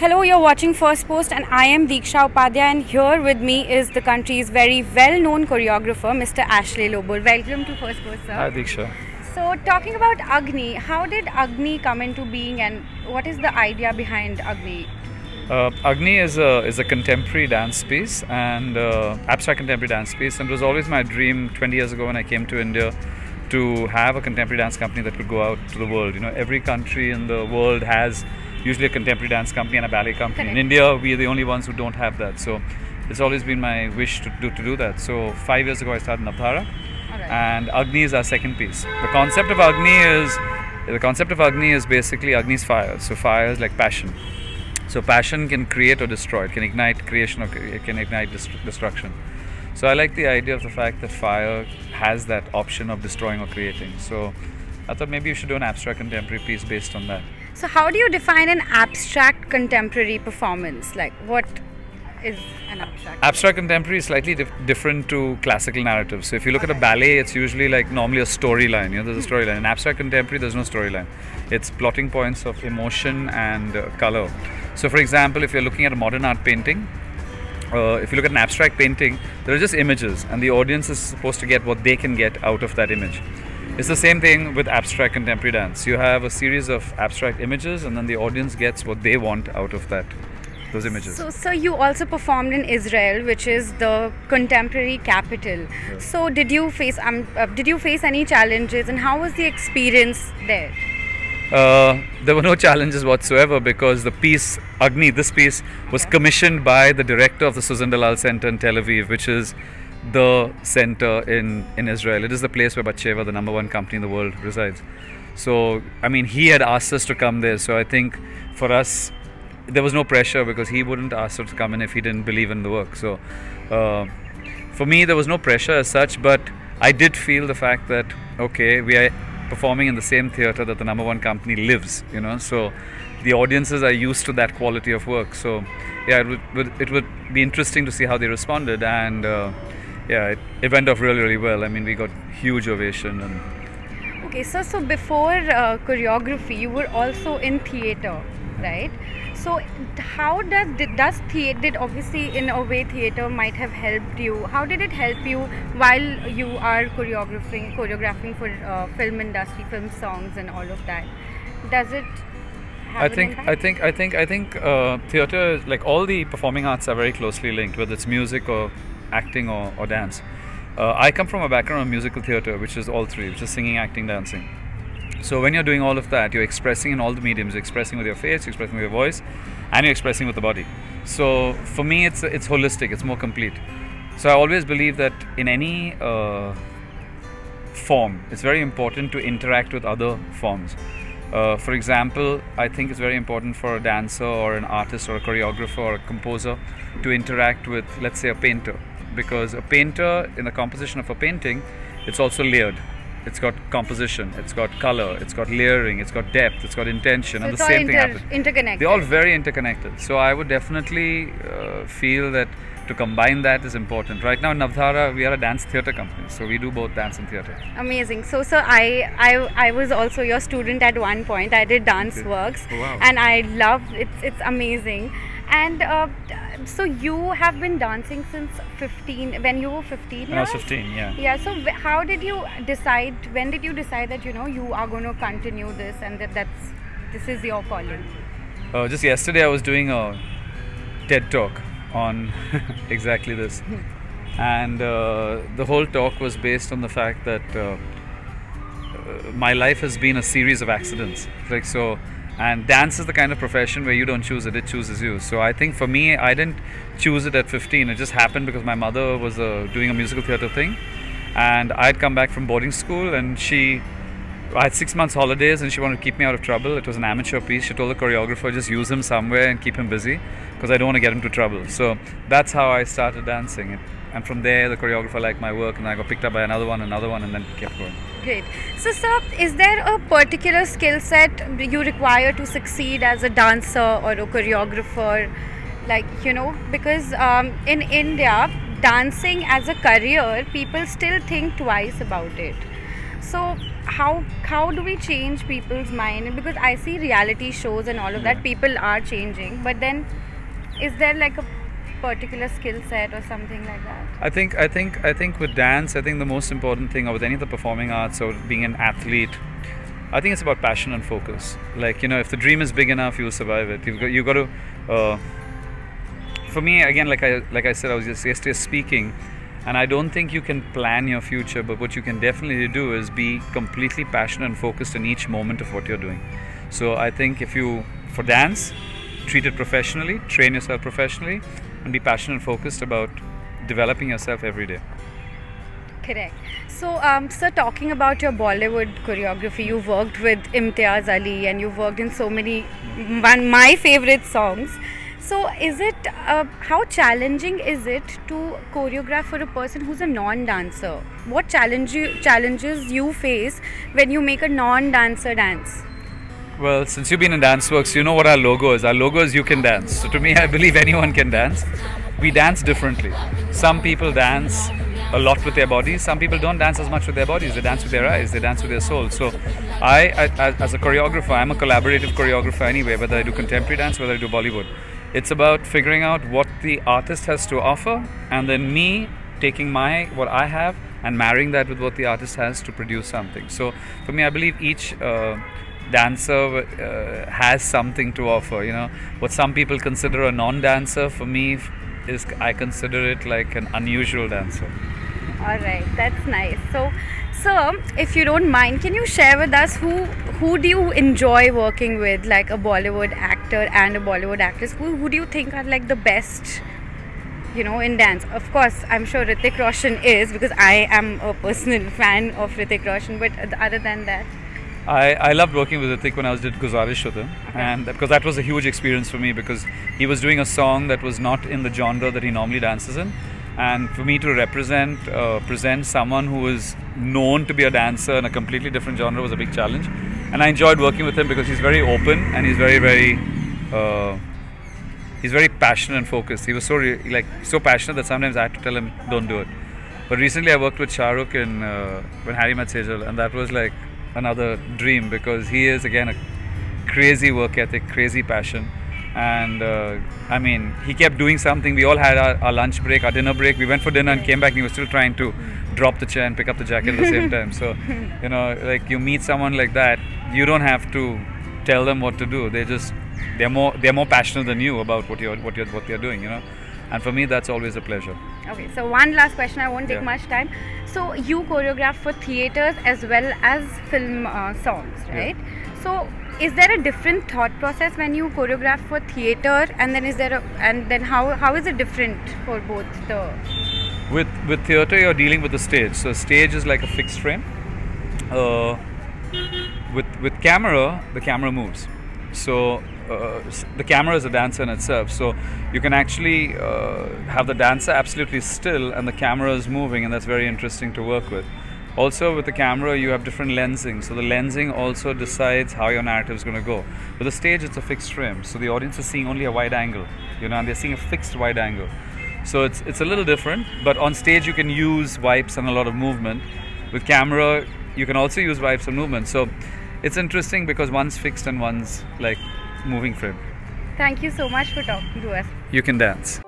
Hello, you're watching Firstpost and I am Diksha Upadhyay, and here with me is the country's very well-known choreographer, Mr. Ashley Lobo. Welcome to Firstpost, sir. Hi, Diksha. So, talking about AGNI, how did AGNI come into being and what is the idea behind AGNI? AGNI is a contemporary dance piece and abstract contemporary dance piece, and it was always my dream 20 years ago when I came to India to have a contemporary dance company that could go out to the world. You know, every country in the world has usually a contemporary dance company and a ballet company. Correct. In India, we are the only ones who don't have that. So it's always been my wish to do that. So 5 years ago, I started Navdhara, and AGNI is our second piece. The concept of AGNI is basically AGNI's fire. So fire is like passion. So passion can create or destroy. It can ignite creation or it can ignite destruction. So I like the idea of the fact that fire has that option of destroying or creating. So I thought maybe you should do an abstract contemporary piece based on that. So, how do you define an abstract contemporary performance? Like, what is an abstract? Abstract contemporary is slightly different to classical narratives. So if you look at a ballet, it's usually like normally a storyline. You know, there's a storyline. In abstract contemporary, there's no storyline. It's plotting points of emotion and color. So for example, if you're looking at a modern art painting, if you look at an abstract painting, there are just images, and the audience is supposed to get what they can get out of that image. It's the same thing with abstract contemporary dance. You have a series of abstract images, and then the audience gets what they want out of those images. So you also performed in Israel, which is the contemporary capital. Yes. So did you face any challenges, and how was the experience there? There were no challenges whatsoever, because the piece AGNI, this piece, was commissioned by the director of the Suzan Dalal Center in Tel Aviv, which is the center in Israel. It is the place where Batsheva, the #1 company in the world, resides. So I mean, he had asked us to come there. So I think for us, there was no pressure, because he wouldn't ask us to come in if he didn't believe in the work. So for me, there was no pressure as such, but I did feel the fact that, okay, we are performing in the same theatre that the #1 company lives, you know, so the audiences are used to that quality of work. So yeah, it would be interesting to see how they responded, and yeah, it went off really well. I mean, we got huge ovation. And Okay, so before choreography, you were also in theatre, right? So how did obviously in a way theatre might have helped you? How did it help you while you are choreographing for film industry, film songs, and all of that? Does it have an impact? I think theatre, like all the performing arts, are very closely linked, whether it's music or acting or dance. I come from a background of musical theatre, which is all three, which is singing, acting, dancing. So when you're doing all of that, you're expressing in all the mediums. You're expressing with your face, you're expressing with your voice, and you're expressing with the body. So for me, it's holistic, it's more complete. So I always believe that in any form, it's very important to interact with other forms. For example, I think it's very important for a dancer or an artist or a choreographer or a composer to interact with, let's say, a painter. Because a painter, in the composition of a painting, it's also layered. It's got composition, it's got color, it's got layering, it's got depth, it's got intention, So and it's the all same thing happens. interconnected. They're all very interconnected. So I would definitely feel that to combine that is important. Right now in Navdhara, we are a dance theatre company, so we do both dance and theatre. Amazing. So I was also your student at one point. I did dance works, Oh, wow. and I loved it. It's amazing. And so you have been dancing since 15. When you were 15, When I was 15, yeah. Yeah. So how did you decide? When did you decide that you are going to continue this, and this is your calling? Just yesterday, I was doing a TED talk on exactly this, and the whole talk was based on the fact that my life has been a series of accidents. Like so. And dance is the kind of profession where you don't choose it, it chooses you. So I think for me, I didn't choose it at 15. It just happened because my mother was doing a musical theatre thing. And I'd come back from boarding school, and I had 6 months holidays, and she wanted to keep me out of trouble. It was an amateur piece. She told the choreographer, just use him somewhere and keep him busy, because I don't want to get him to trouble. So that's how I started dancing. And from there, the choreographer liked my work, and I got picked up by another one, and then kept going. Great. So, sir, is there a particular skill set you require to succeed as a dancer or a choreographer? Like, because in India, dancing as a career, people still think twice about it. So, how do we change people's mind? Because I see reality shows and all of that, people are changing, but then is there like a particular skill set or something like that? I think with dance, I think the most important thing, or with any of the performing arts or being an athlete, I think it's about passion and focus. Like, you know, if the dream is big enough, you'll survive it. You've got to. For me, again, like I said, I was just yesterday speaking, and I don't think you can plan your future, but what you can definitely do is be completely passionate and focused in each moment of what you're doing. So I think for dance, treat it professionally, train yourself professionally, and be passionate and focused about developing yourself every day. Correct. So, sir, talking about your Bollywood choreography, you've worked with Imtiaz Ali and you've worked in so many my favorite songs. So, is it how challenging is it to choreograph for a person who's a non-dancer? What challenges you face when you make a non-dancer dance? Well, since you've been in DanceWorks, you know what our logo is. Our logo is "You Can Dance." So to me, I believe anyone can dance. We dance differently. Some people dance a lot with their bodies. Some people don't dance as much with their bodies. They dance with their eyes. They dance with their soul. So I as a choreographer, I'm a collaborative choreographer anyway, whether I do contemporary dance, whether I do Bollywood. It's about figuring out what the artist has to offer, and then me taking what I have and marrying that with what the artist has to produce something. So for me, I believe each dancer has something to offer. You know, what some people consider a non-dancer, for me is I consider it like an unusual dancer. All right, that's nice. So, sir, if you don't mind, can you share with us who do you enjoy working with, like a Bollywood actor and a Bollywood actress? Who do you think are like the best, you know, in dance? Of course, I'm sure Hrithik Roshan is, because I am a personal fan of Hrithik Roshan. But other than that, I loved working with Hrithik when I did Guzarish with him, and because that was a huge experience for me, because he was doing a song that was not in the genre that he normally dances in, and for me to present someone who is known to be a dancer in a completely different genre was a big challenge. And I enjoyed working with him because he's very open and he's very passionate and focused. He was so passionate that sometimes I had to tell him, don't do it. But recently I worked with Shah Rukh in When Harry Met Sejal, and that was like another dream, because he is again a crazy work ethic, crazy passion, and I mean, he kept doing something. We all had our lunch break, our dinner break. We went for dinner and came back, and he was still trying to drop the chair and pick up the jacket at the same time. So, you know, like, you meet someone like that, you don't have to tell them what to do. They're more passionate than you about what they're doing, you know. And for me, that's always a pleasure. Okay, so one last question, I won't take much time. So you choreograph for theatres as well as film songs, right? Yeah. So is there a different thought process when you choreograph for theatre, and then how is it different for both the? With theatre, you're dealing with the stage. So stage is like a fixed frame. With camera, the camera moves. So the camera is a dancer in itself, so you can actually have the dancer absolutely still and the camera is moving, and that's very interesting to work with. Also with the camera you have different lensing, so the lensing also decides how your narrative is going to go. With the stage it's a fixed frame, so the audience is seeing only a wide angle, you know, and they're seeing a fixed wide angle. So it's a little different, but on stage you can use wipes and a lot of movement. With camera you can also use wipes and movement, so it's interesting because one's fixed and one's like moving frame. Thank you so much for talking to us. You can dance.